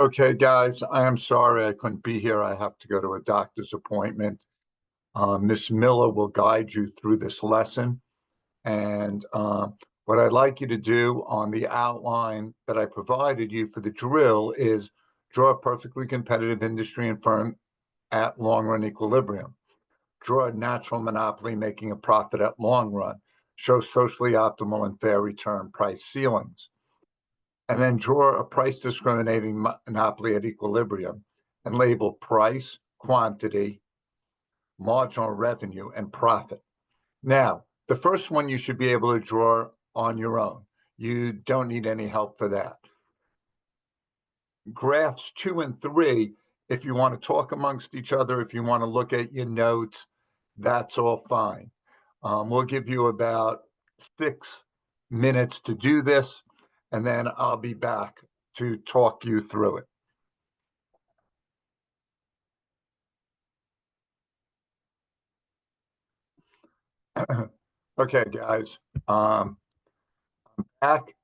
Okay, guys, I am sorry I couldn't be here. I have to go to a doctor's appointment. Miss Miller will guide you through this lesson. And what I'd like you to do on the outline that I provided you for the drill is draw a perfectly competitive industry and firm at long run equilibrium. Draw a natural monopoly making a profit at long run. Show socially optimal and fair return price ceilings. And then draw a price discriminating monopoly at equilibrium and label price, quantity, marginal revenue, and profit. Now, the first one you should be able to draw on your own. You don't need any help for that. Graphs 2 and 3, if you want to talk amongst each other, if you want to look at your notes, that's all fine. We'll give you about 6 minutes to do this, and then I'll be back to talk you through it. Okay, guys, I'm back,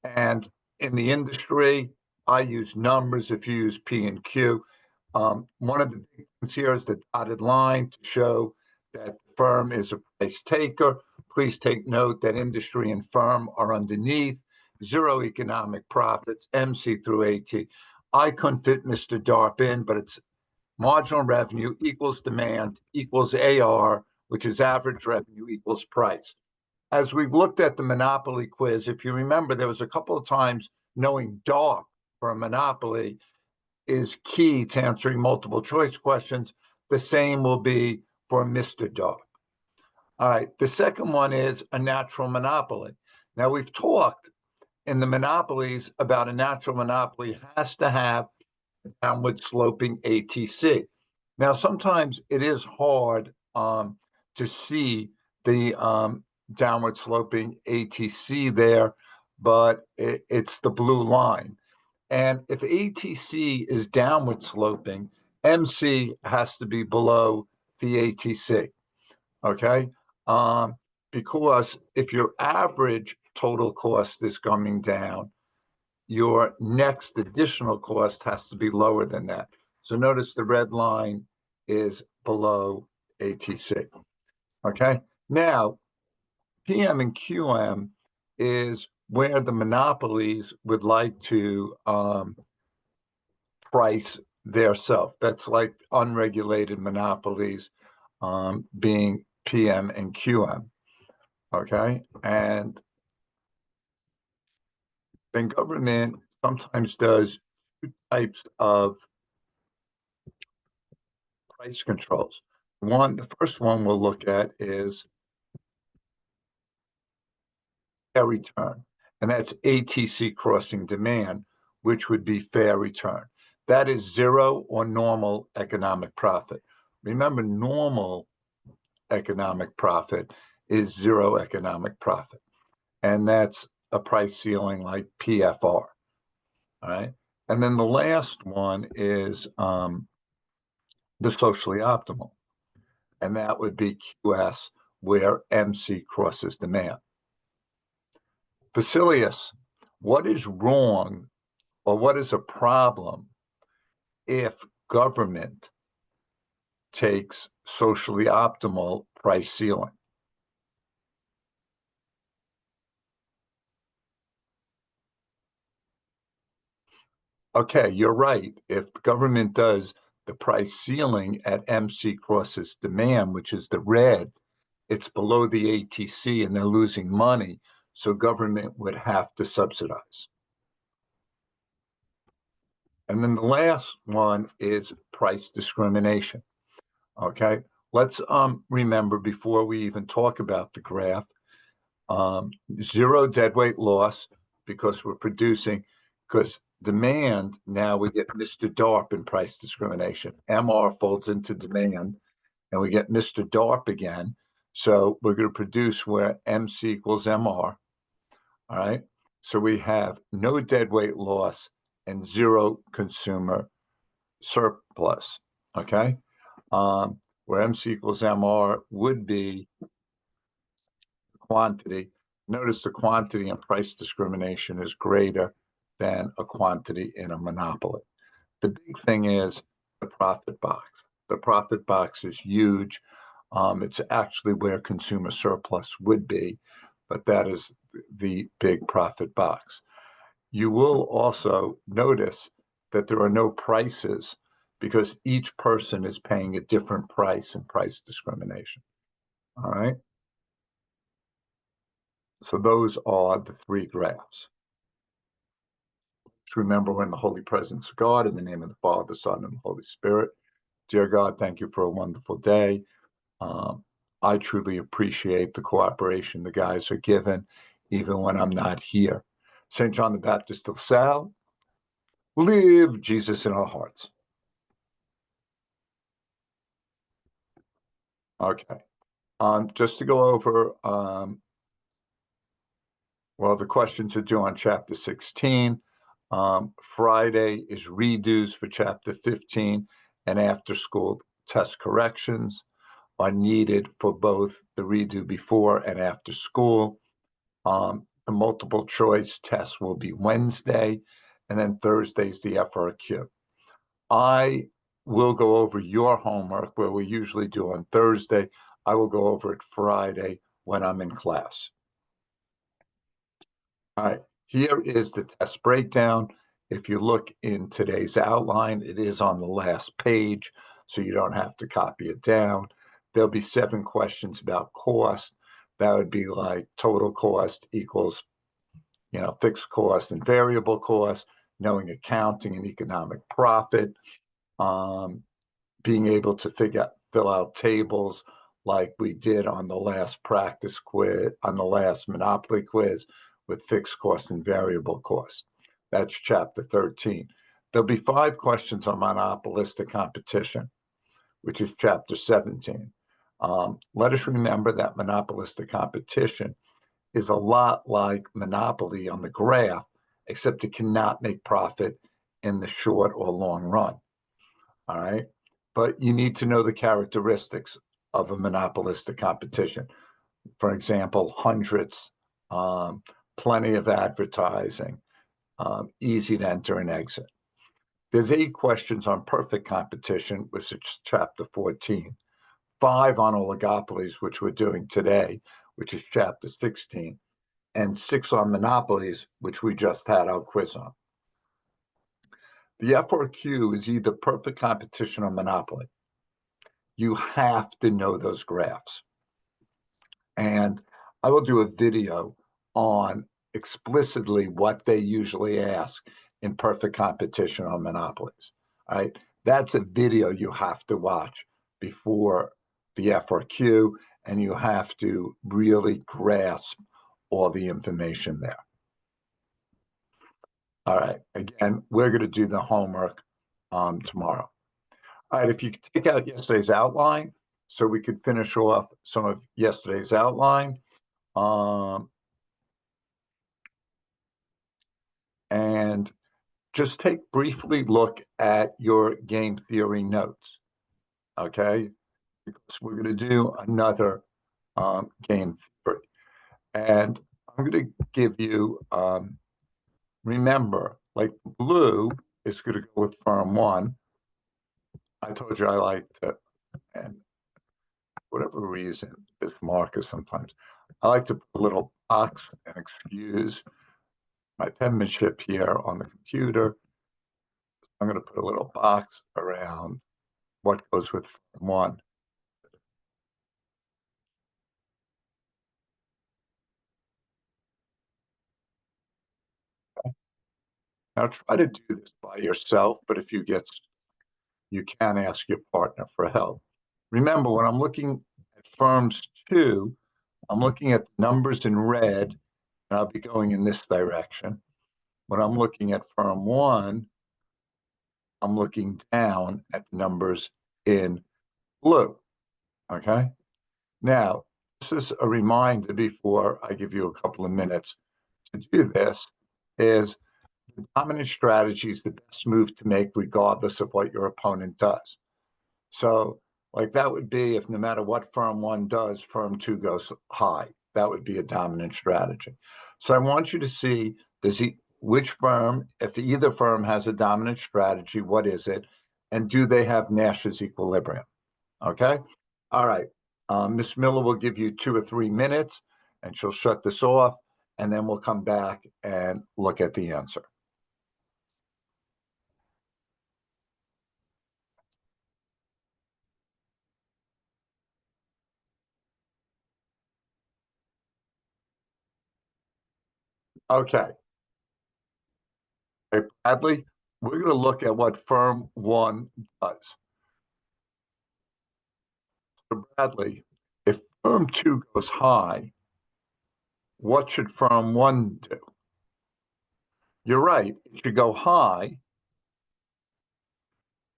and in the industry, I use numbers if you use P and Q. One of the big things here is the dotted line to show that the firm is a price taker. Please take note that industry and firm are underneath. Zero economic profits, MC through AT. I couldn't fit Mr. Darp in, but it's marginal revenue equals demand equals AR, which is average revenue equals price. As we've looked at the monopoly quiz, if you remember, there was a couple of times knowing DARP for a monopoly is key to answering multiple choice questions. The same will be for Mr. DARP. All right, the second one is a natural monopoly. Now, we've talked in the monopolies about a natural monopoly has to have a downward sloping ATC. Now, sometimes it is hard to see the downward sloping ATC there, but it's the blue line. And if ATC is downward sloping, MC has to be below the ATC, okay? Because if your average total cost is coming down, your next additional cost has to be lower than that. So notice the red line is below ATC, okay? Now, PM and QM is where the monopolies would like to price their self. That's like unregulated monopolies being PM and QM, okay? And then government sometimes does 2 types of price controls. The first one we'll look at is fair return, and that's ATC crossing demand, which would be fair return. That is zero or normal economic profit. Remember, normal economic profit is zero economic profit, and that's a price ceiling like PFR, all right? And then the last one is the socially optimal, and that would be QS, where MC crosses demand. Basilius, what is wrong or what is a problem if government takes socially optimal price ceiling? Okay, you're right. If the government does the price ceiling at MC crosses demand, which is the red, it's below the ATC and they're losing money. So government would have to subsidize. And then the last one is price discrimination. Okay, let's remember before we even talk about the graph, zero deadweight loss because we're producing, because demand, now we get Mr. DARP in price discrimination. MR folds into demand and we get Mr. DARP again. So we're going to produce where MC equals MR. All right. So we have no deadweight loss and zero consumer surplus. Okay. Where MC equals MR would be quantity. Notice the quantity in price discrimination is greater than a quantity in a monopoly. The big thing is the profit box. The profit box is huge. It's actually where consumer surplus would be, but that is the big profit box. You will also notice that there are no prices because each person is paying a different price in price discrimination. All right. So those are the three graphs. Just remember, we're in the holy presence of God, in the name of the Father, the Son, and the Holy Spirit. Dear God, thank you for a wonderful day. Um, I truly appreciate the cooperation the guys are given, even when I'm not here. St. John the Baptist of Sal, live Jesus in our hearts. Okay. Just to go over, well, the questions are due on chapter 16. Friday is redos for chapter 15, and after school test corrections are needed for both the redo before and after school. The multiple choice test will be Wednesday, and then Thursday's the FRQ. I will go over your homework where we usually do on Thursday. I will go over it Friday when I'm in class. All right, here is the test breakdown. If you look in today's outline, it is on the last page, so you don't have to copy it down. There'll be 7 questions about cost. That would be like total cost equals, fixed cost and variable cost, knowing accounting and economic profit, being able to fill out tables like we did on the last practice quiz, on the last Monopoly quiz with fixed cost and variable cost. That's chapter 13. There'll be 5 questions on monopolistic competition, which is chapter 17. Let us remember that monopolistic competition is a lot like Monopoly on the graph, except it cannot make profit in the short or long run. All right. But you need to know the characteristics of a monopolistic competition. For example, hundreds, plenty of advertising, easy to enter and exit. There's 8 questions on perfect competition, which is chapter 14, 5 on oligopolies, which we're doing today, which is chapter 16, and 6 on monopolies, which we just had our quiz on. The FRQ is either perfect competition or monopoly. You have to know those graphs. And I will do a video on explicitly what they usually ask in perfect competition on monopolies. All right. That's a video you have to watch before the FRQ, and you have to really grasp all the information there. All right. Again, we're going to do the homework tomorrow. All right. If you could take out yesterday's outline so we could finish off some of yesterday's outline. And just take briefly look at your game theory notes. Okay. Because we're going to do another game theory. And I'm going to give you, remember, like blue is going to go with firm 1. I told you I like to, and whatever reason, this marker sometimes, I like to put a little box, and excuse my penmanship here on the computer. I'm going to put a little box around what goes with firm 1. Now try to do this by yourself, but if you get stuck, you can ask your partner for help. Remember, when I'm looking at firms 2, I'm looking at the numbers in red, and I'll be going in this direction. When I'm looking at firm 1, I'm looking down at the numbers in blue. Okay. Now, this is a reminder before I give you a couple of minutes to do this, is the dominant strategy is the best move to make regardless of what your opponent does. So like that would be if no matter what firm 1 does, firm 2 goes high. That would be a dominant strategy. So I want you to see, Which firm, if either firm has a dominant strategy, what is it? And do they have Nash's equilibrium? Okay. All right. Miss Miller will give you 2 or 3 minutes and she'll shut this off, and then we'll come back and look at the answer. Okay. Hey, Bradley, we're going to look at what firm one does. So Bradley, if firm two goes high, what should firm one do? You're right. It should go high.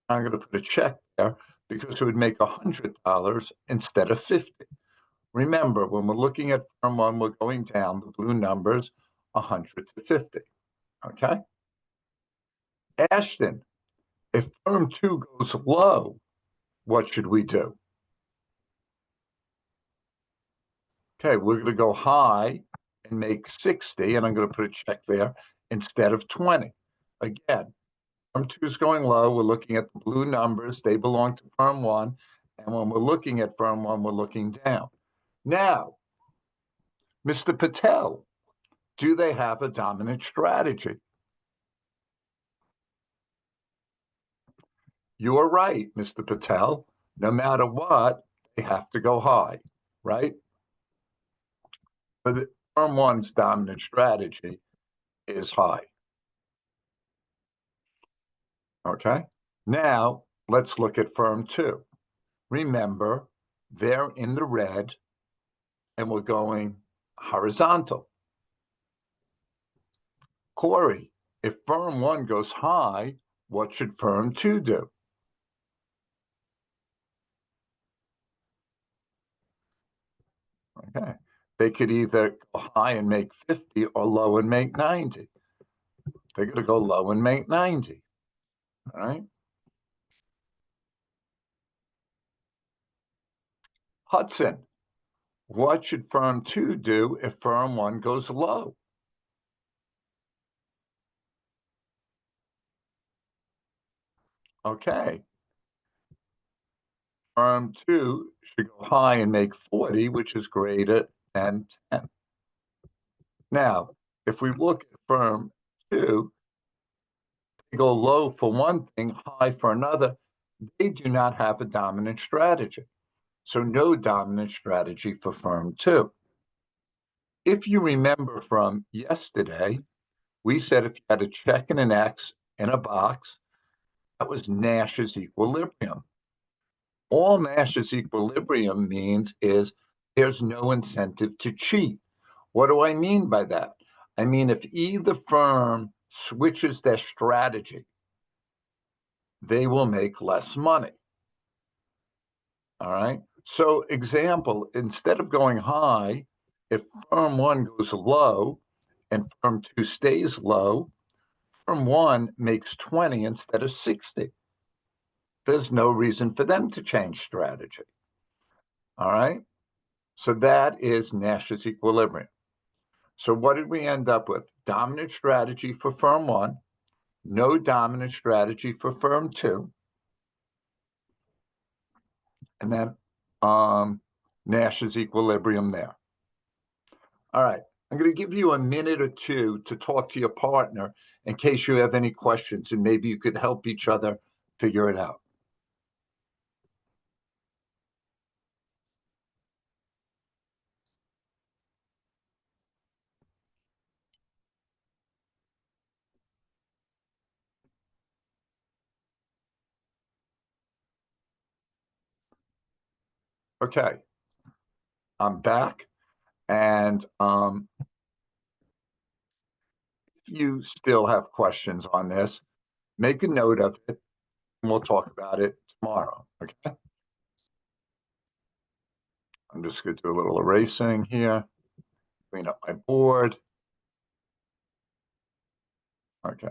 I'm going to put a check there because it would make $100 instead of 50. Remember, when we're looking at firm one, we're going down the blue numbers 100 to 50. Okay. Ashton, if firm two goes low, what should we do? Okay, we're going to go high and make 60, and I'm going to put a check there instead of 20. Again, firm two is going low. We're looking at the blue numbers. They belong to firm one. And when we're looking at firm one, we're looking down. Now, Mr. Patel, do they have a dominant strategy? You are right, Mr. Patel. No matter what, they have to go high, right? But the firm one's dominant strategy is high. Okay. Now let's look at firm two. Remember, they're in the red and we're going horizontal. Corey, if firm one goes high, what should firm two do? Okay. They could either go high and make 50 or low and make 90. They're going to go low and make 90. All right. Hudson, what should firm two do if firm one goes low? Okay. Firm two should go high and make 40, which is greater than 10. Now, if we look at firm two, they go low for one thing, high for another. They do not have a dominant strategy. So no dominant strategy for firm two. If you remember from yesterday, we said if you had a check and an X in a box, that was Nash's equilibrium. All Nash's equilibrium means is there's no incentive to cheat. What do I mean by that? I mean, if either firm switches their strategy, they will make less money. All right. So, example, instead of going high, if firm one goes low and firm two stays low, firm one makes 20 instead of 60. There's no reason for them to change strategy. All right. So that is Nash's equilibrium. So what did we end up with? Dominant strategy for firm one, no dominant strategy for firm two, and then Nash's equilibrium there. All right. I'm going to give you a minute or two to talk to your partner in case you have any questions, and maybe you could help each other figure it out. Okay. I'm back. And if you still have questions on this, make a note of it and we'll talk about it tomorrow. Okay. I'm just going to do a little erasing here, clean up my board. Okay.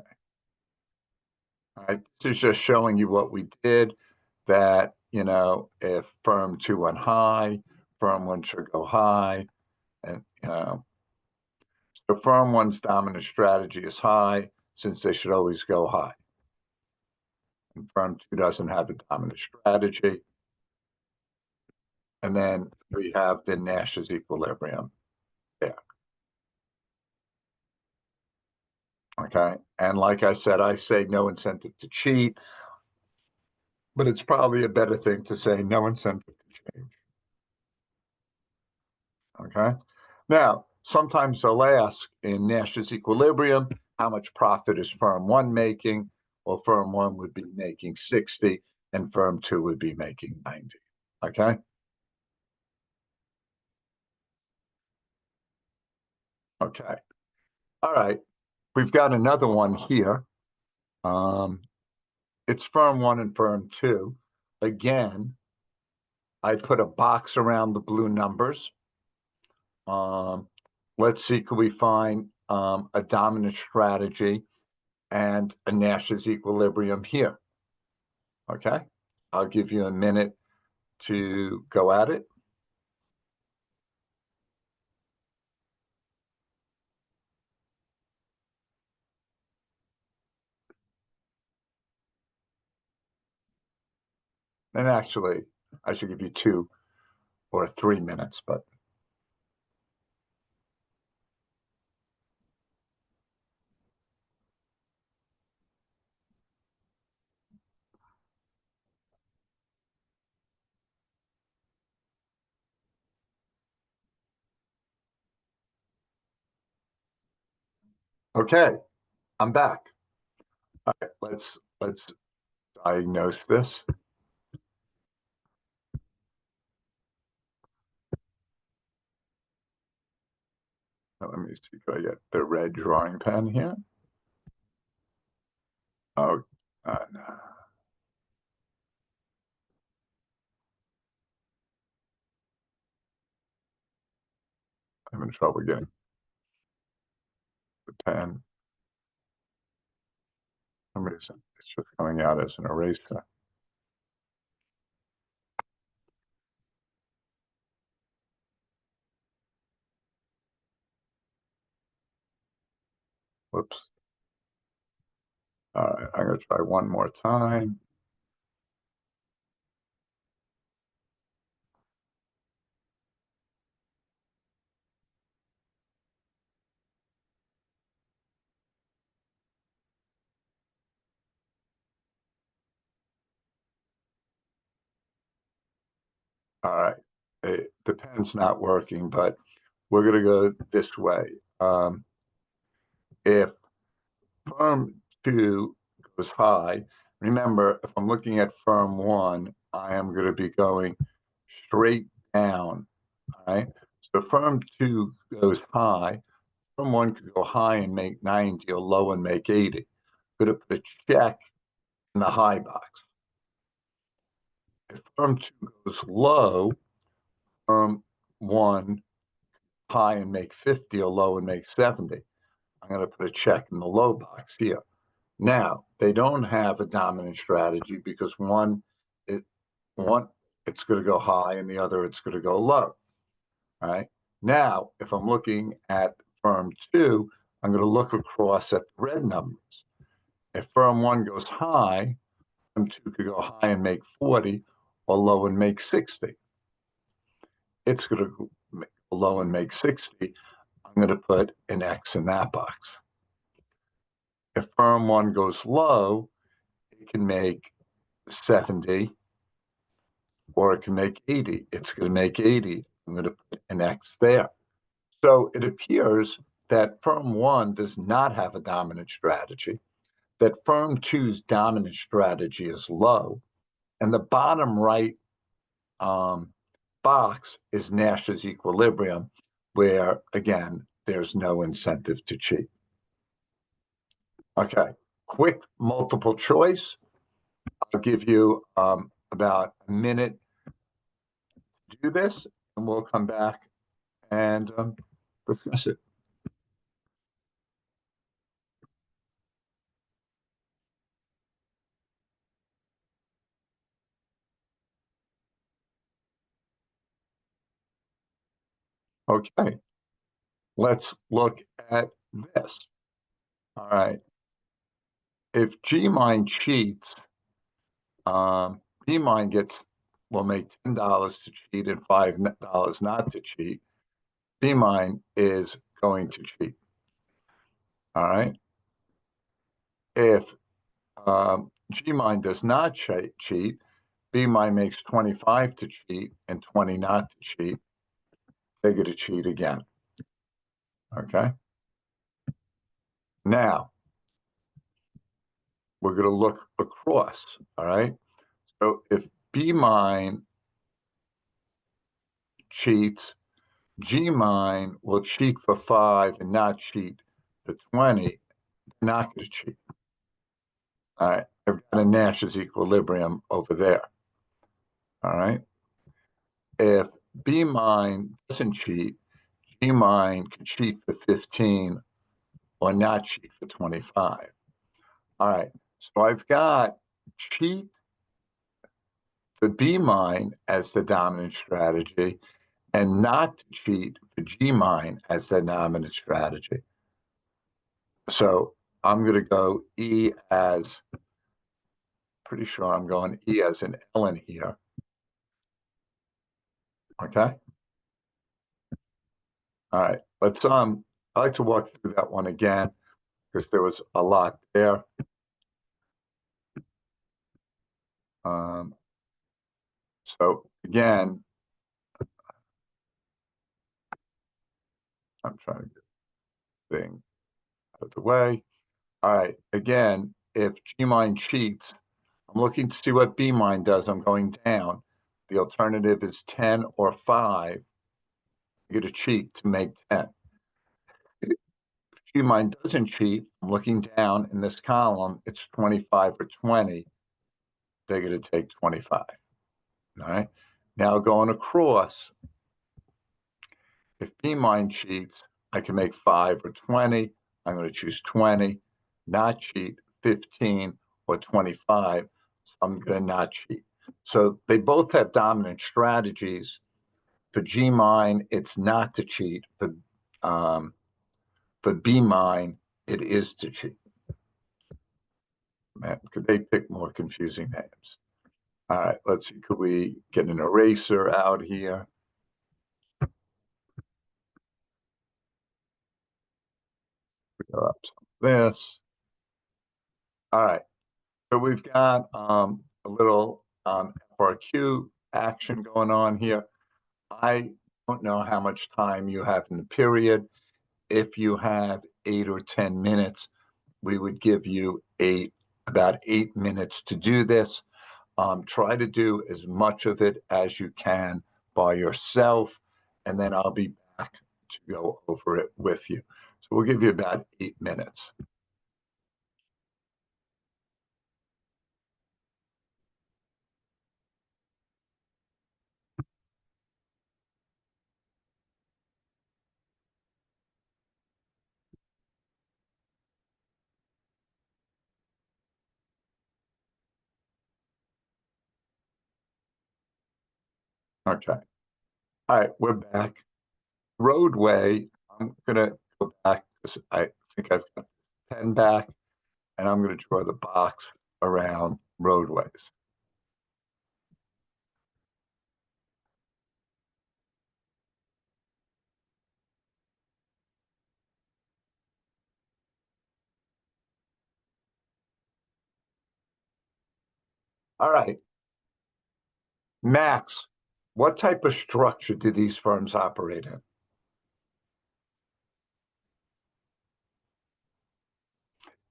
All right. This is just showing you what we did, that, if firm two went high, firm one should go high. And, The firm one's dominant strategy is high, since they should always go high. And firm two doesn't have a dominant strategy. And then we have the Nash's equilibrium there. Okay. And like I said, I say no incentive to cheat, but it's probably a better thing to say no incentive to change. Okay. Now, sometimes they'll ask in Nash's equilibrium, how much profit is firm one making? Well, firm one would be making 60 and firm two would be making 90. Okay. Okay. All right. We've got another one here. It's firm one and firm two. Again, I put a box around the blue numbers. Let's see, can we find a dominant strategy and a Nash's equilibrium here? Okay, I'll give you a minute to go at it. And actually, I should give you 2 or 3 minutes, but okay, I'm back. All right, let's diagnose this. Let me see if I get the red drawing pen here. Oh, no. I'm having trouble getting the pen. For some reason, it's just coming out as an eraser. Whoops. All right, I'm going to try one more time. All right. The pen's not working, but we're going to go this way. If firm two goes high, remember, if I'm looking at firm one, I am going to be going straight down. All right. So firm two goes high. Firm one could go high and make 90 or low and make 80. Going to put a check in the high box. If firm two goes low, firm one high and make 50 or low and make 70. I'm going to put a check in the low box here. Now, they don't have a dominant strategy because one, it's going to go high and the other, it's going to go low. All right. Now, if I'm looking at firm two, I'm going to look across at the red numbers. If firm one goes high, firm two could go high and make 40 or low and make 60. It's going to go low and make 60. I'm going to put an X in that box. If firm one goes low, it can make 70 or it can make 80. It's going to make 80. I'm going to put an X there. So it appears that firm one does not have a dominant strategy, that firm two's dominant strategy is low, and the bottom right box is Nash's equilibrium, where, again, there's no incentive to cheat. Okay, quick multiple choice. I'll give you about a minute to do this, and we'll come back and discuss it. Okay, let's look at this. All right. If Gmine cheats, Gmine will make $10 to cheat and $5 not to cheat. Bmine is going to cheat. All right. If Gmine does not cheat, Bmine makes 25 to cheat and 20 not to cheat. They get to cheat again. Okay. Now we're going to look across. All right. So if Bmine cheats, Gmine will cheat for 5 and not cheat for 20. Not going to cheat. All right. I've got a Nash's equilibrium over there. All right. If Bmine doesn't cheat, Gmine can cheat for 15 or not cheat for 25. All right. So I've got cheat for Bmine as the dominant strategy and not cheat for Gmine as the dominant strategy. So I'm going to go E as, pretty sure I'm going E as an Ln here. Okay. All right. I'd like to walk through that one again because there was a lot there. So again, I'm trying to get the thing out of the way. All right. Again, if Gmine cheats, I'm looking to see what Bmine does. I'm going down. The alternative is 10 or 5. You get a cheat to make 10. If Gmine doesn't cheat, I'm looking down in this column. It's 25 or 20. They're going to take 25. All right. Now going across, if Bmine cheats, I can make 5 or 20. I'm going to choose 20. Not cheat, 15 or 25. So I'm going to not cheat. So they both have dominant strategies. For Gmine, it's not to cheat. For Bmine, it is to cheat. Man, could they pick more confusing names? All right, let's see. Could we get an eraser out here? We go up this. All right. So we've got a little FRQ action going on here. I don't know how much time you have in the period. If you have 8 or 10 minutes, we would give you about 8 minutes to do this. Try to do as much of it as you can by yourself, and then I'll be back to go over it with you. So we'll give you about 8 minutes. Okay. All right, we're back. Roadway, I'm going to go back because I think I've got the pen back, and I'm going to draw the box around roadways. All right. Max, what type of structure do these firms operate in?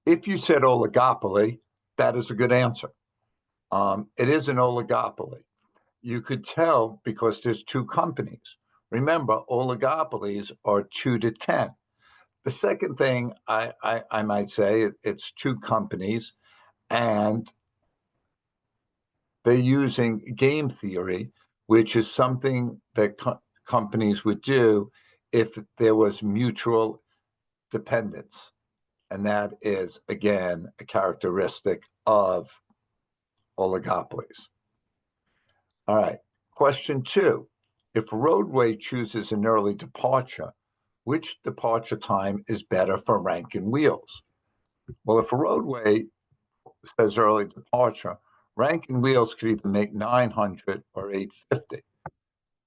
If you said oligopoly, that is a good answer. It is an oligopoly. You could tell because there's 2 companies. Remember, oligopolies are 2 to 10. The second thing I might say, it's 2 companies, and they're using game theory, which is something that companies would do if there was mutual dependence. And that is, again, a characteristic of oligopolies. All right. Question 2. If roadway chooses an early departure, which departure time is better for Rankin Wheels? Well, if a roadway says early departure, Rankin Wheels could either make 900 or 850.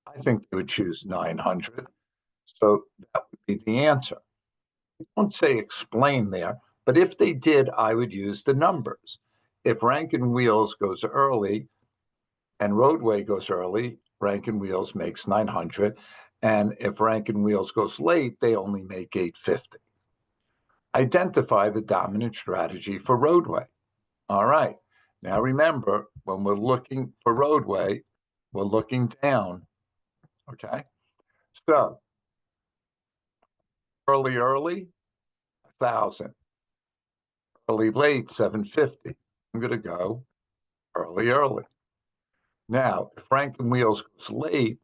I think they would choose 900. So that would be the answer. They don't say explain there, but if they did, I would use the numbers. If Rankin Wheels goes early and roadway goes early, Rankin Wheels makes 900. And if Rankin Wheels goes late, they only make 850. Identify the dominant strategy for roadway. All right. Now remember, when we're looking for roadway, we're looking down. Okay. So early, 1,000. Early, late, 750. I'm going to go early. Now, if Rankin Wheels goes late,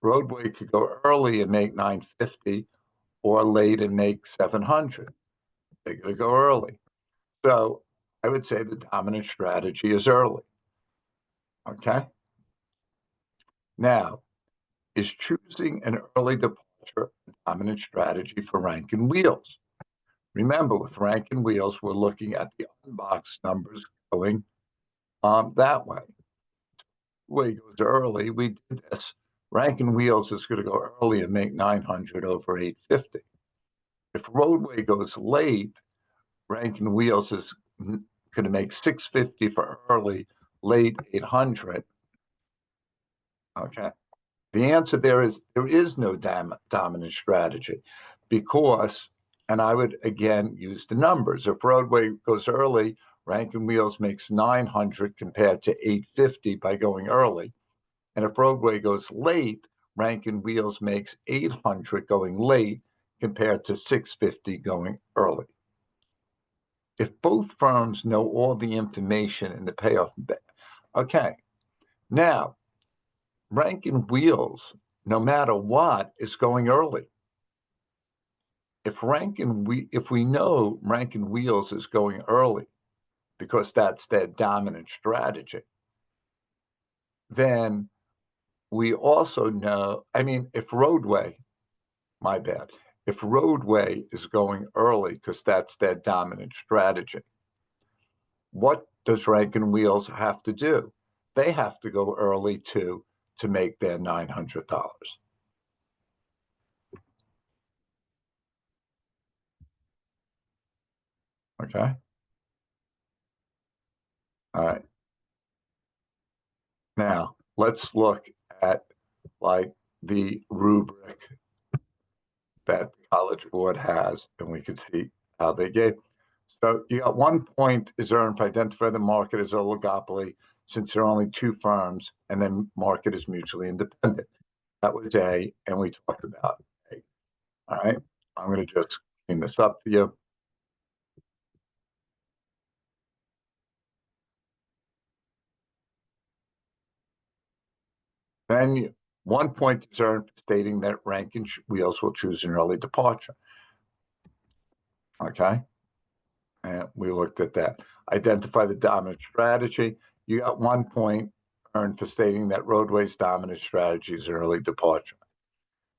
roadway could go early and make 950 or late and make 700. They're going to go early. So I would say the dominant strategy is early. Okay. Now, is choosing an early departure a dominant strategy for Rankin Wheels? Remember, with Rankin Wheels, we're looking at the unboxed numbers going that way. Way goes early. We did this. Rankin Wheels is going to go early and make 900 over 850. If roadway goes late, Rankin Wheels is going to make 650 for early, late 800. Okay. The answer there is no dominant strategy because, and I would again use the numbers. If roadway goes early, Rankin Wheels makes 900 compared to 850 by going early. And if roadway goes late, Rankin Wheels makes 800 going late compared to 650 going early. If both firms know all the information in the payoff, okay. Now, Rankin Wheels, no matter what, is going early. If we know Rankin Wheels is going early because that's their dominant strategy, then we also know, if roadway, my bad, if roadway is going early because that's their dominant strategy, what does Rankin Wheels have to do? They have to go early too to make their $900. Okay. All right. Now let's look at like the rubric that the College Board has, and we can see how they gave. So you got 1 point is earned for identify the market as oligopoly since there are only two firms, and then market is mutually independent. That was A, and we talked about A. All right. I'm going to just clean this up for you. Then 1 point is earned for stating that Rankin Wheels will choose an early departure. Okay. And we looked at that. Identify the dominant strategy. You got 1 point earned for stating that roadway's dominant strategy is an early departure.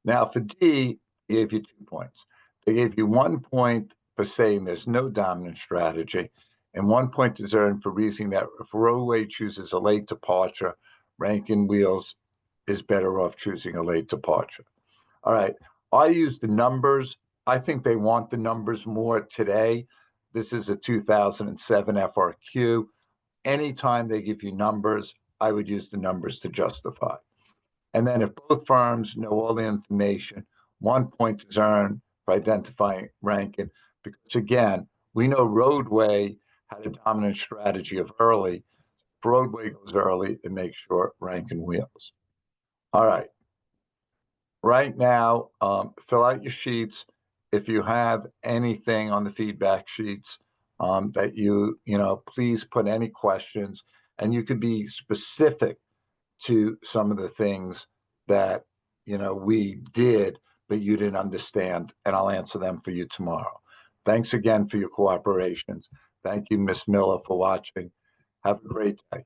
Now for D, they gave you 2 points. They gave you 1 point for saying there's no dominant strategy, and 1 point is earned for reasoning that if roadway chooses a late departure, Rankin Wheels is better off choosing a late departure. All right. I use the numbers. I think they want the numbers more today. This is a 2007 FRQ. Anytime they give you numbers, I would use the numbers to justify. And then if both firms know all the information, 1 point is earned for identifying Rankin. Because again, we know roadway had a dominant strategy of early. If roadway goes early, it makes sure Rankin Wheels. All right. Right now, fill out your sheets. If you have anything on the feedback sheets that please put any questions, and you could be specific to some of the things that we did, but you didn't understand, and I'll answer them for you tomorrow. Thanks again for your cooperation. Thank you, Miss Miller, for watching. Have a great day.